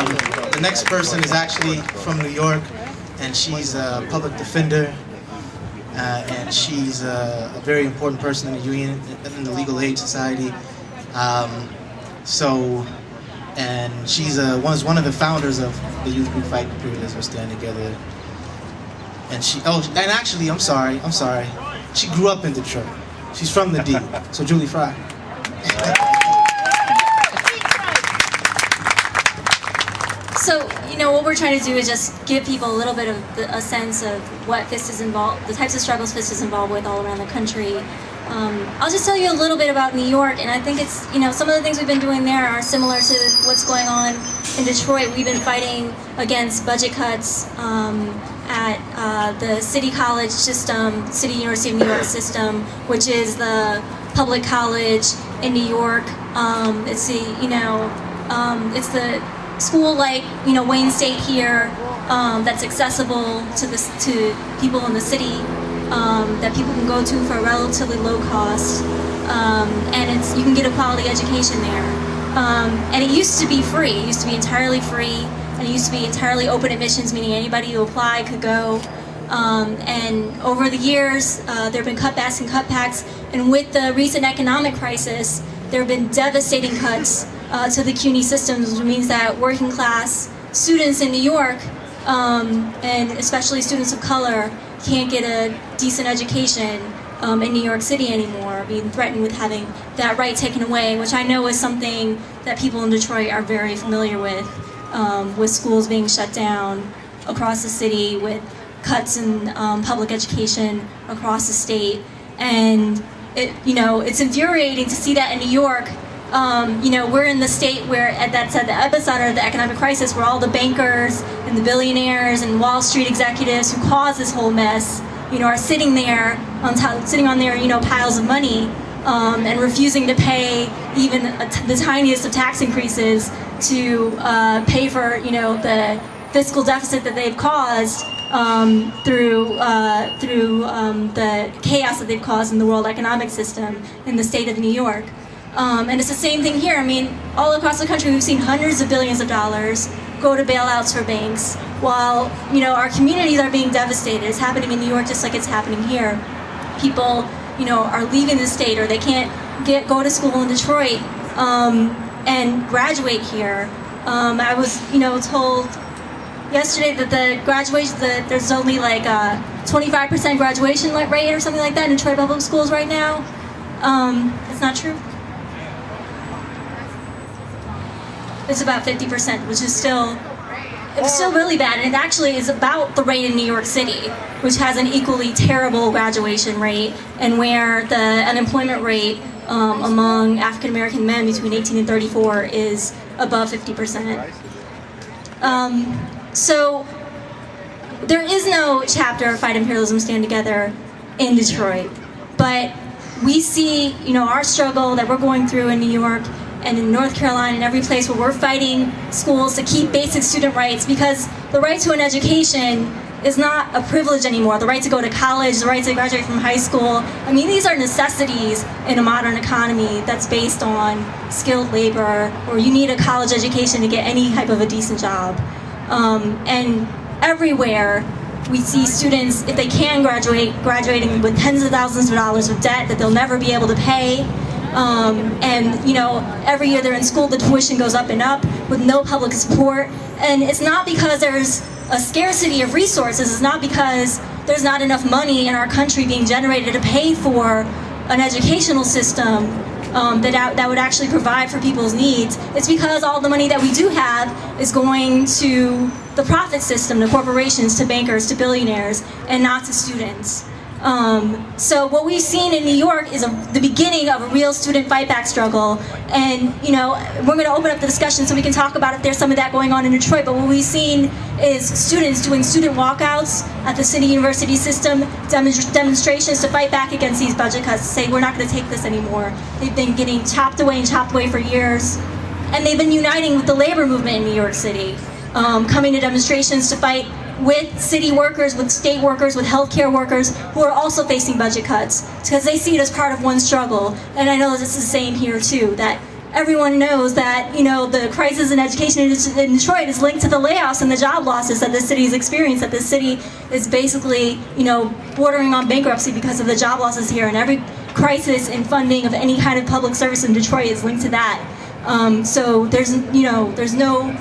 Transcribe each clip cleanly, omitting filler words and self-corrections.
The next person is actually from New York, and she's a public defender, and she's a very important person in the union, in the Legal Aid Society. And she's was one of the founders of the Youth Group Fight Imperialism Stand Together. And actually, I'm sorry, she grew up in Detroit. She's from the D, so Julie Frye. So, what we're trying to do is just give people a little bit of a sense of what FIST is involved, the types of struggles FIST is involved with all around the country. I'll just tell you a little bit about New York, and I think it's, some of the things we've been doing there are similar to what's going on in Detroit. We've been fighting against budget cuts at the City College system, City University of New York system, which is the public college in New York. It's the school like Wayne State here, that's accessible to people in the city, that people can go to for a relatively low cost, and you can get a quality education there. And it used to be free. It used to be entirely free, and it used to be entirely open admissions, meaning anybody who applied could go. And over the years, there have been cutbacks and cutbacks, and with the recent economic crisis, there have been devastating cuts to the CUNY systems, which means that working class students in New York, and especially students of color, can't get a decent education in New York City anymore, being threatened with having that right taken away, which I know is something that people in Detroit are very familiar with schools being shut down across the city, with cuts in public education across the state. And it's infuriating to see that in New York. We're in the state where that's at the epicenter of the economic crisis, where all the bankers and the billionaires and Wall Street executives who caused this whole mess, are sitting on their piles of money, and refusing to pay even the tiniest of tax increases to pay for the fiscal deficit that they've caused through the chaos that they've caused in the world economic system in the state of New York. And it's the same thing here. I mean, all across the country, we've seen hundreds of billions of dollars go to bailouts for banks, while our communities are being devastated. It's happening in New York just like it's happening here. People, are leaving the state, or they can't go to school in Detroit and graduate here. I was, told yesterday that there's only like a 25% graduation rate or something like that in Detroit public schools right now. It's not true. It's about 50%, which is still really bad, and it actually is about the rate in New York City, which has an equally terrible graduation rate, and where the unemployment rate among African American men between 18 and 34 is above 50%. So there is no chapter of Fight Imperialism Stand Together in Detroit, but we see our struggle that we're going through in New York and in North Carolina and every place where we're fighting schools to keep basic student rights, because the right to an education is not a privilege anymore. The right to go to college, the right to graduate from high school, I mean, these are necessities in a modern economy that's based on skilled labor, or you need a college education to get any type of a decent job. And everywhere we see students, if they can graduating with tens of thousands of dollars of debt that they'll never be able to pay. Every year they're in school, the tuition goes up and up with no public support. And it's not because there's a scarcity of resources, it's not because there's not enough money in our country being generated to pay for an educational system that would actually provide for people's needs. It's because all the money that we do have is going to the profit system, to corporations, to bankers, to billionaires, and not to students. So what we've seen in New York is the beginning of a real student fight back struggle, and we're going to open up the discussion so we can talk about if there's some of that going on in Detroit. But what we've seen is students doing student walkouts at the City University system, demonstrations to fight back against these budget cuts, to say we're not going to take this anymore. They've been getting chopped away for years, and they've been uniting with the labor movement in New York City, coming to demonstrations to fight with city workers, with state workers, with healthcare workers who are also facing budget cuts, because they see it as part of one struggle. And I know this is the same here too, that everyone knows that, you know, the crisis in education in Detroit is linked to the layoffs and the job losses that the city's experienced, that the city is basically, you know, bordering on bankruptcy because of the job losses here, and every crisis in funding of any kind of public service in Detroit is linked to that. So there's, you know, there's no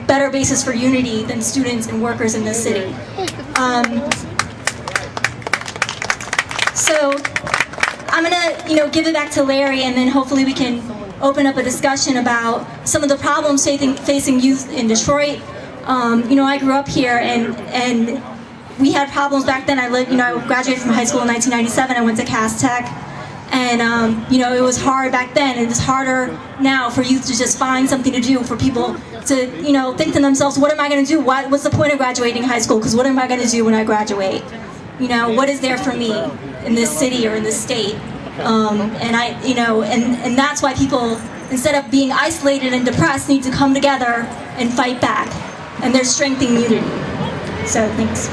better basis for unity than students and workers in this city. So I'm gonna, you know, give it back to Larry, and then hopefully we can open up a discussion about some of the problems facing youth in Detroit. You know, I grew up here, and we had problems back then. I graduated from high school in 1997. I went to Cass Tech, and you know, it was hard back then, and it's harder now for youth to just find something to do, for people to, you know, think to themselves, what am I going to do? What's the point of graduating high school? Because what am I going to do when I graduate? You know, what is there for me in this city or in this state? And I, you know, and that's why people, instead of being isolated and depressed, need to come together and fight back. And there's strength in unity. So, thanks.